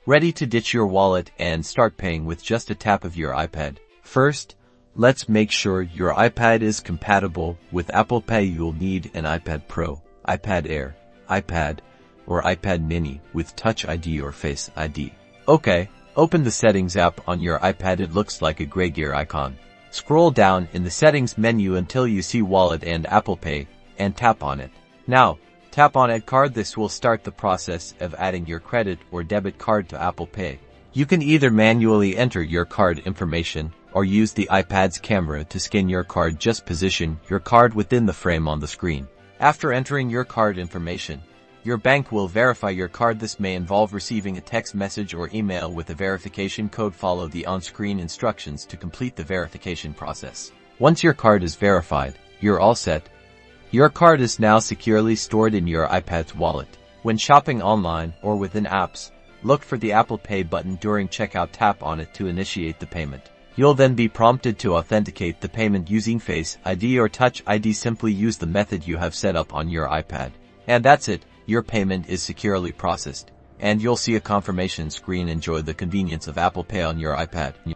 Ready to ditch your wallet and start paying with just a tap of your iPad. First, let's make sure your iPad is compatible with Apple Pay. You'll need an iPad Pro, iPad Air, iPad, or iPad Mini with Touch ID or Face ID. Okay, open the Settings app on your iPad. It looks like a gray gear icon. Scroll down in the Settings menu until you see Wallet and Apple Pay, and tap on it. Now, tap on Add Card. This will start the process of adding your credit or debit card to Apple Pay. You can either manually enter your card information or use the iPad's camera to scan your card. Just position your card within the frame on the screen. After entering your card information, your bank will verify your card. This may involve receiving a text message or email with a verification code. Follow the on-screen instructions to complete the verification process. Once your card is verified, you're all set. Your card is now securely stored in your iPad's wallet. When shopping online or within apps, look for the Apple Pay button during checkout. Tap on it to initiate the payment. You'll then be prompted to authenticate the payment using Face ID or Touch ID. Simply use the method you have set up on your iPad. And that's it. Your payment is securely processed, and you'll see a confirmation screen. Enjoy the convenience of Apple Pay on your iPad.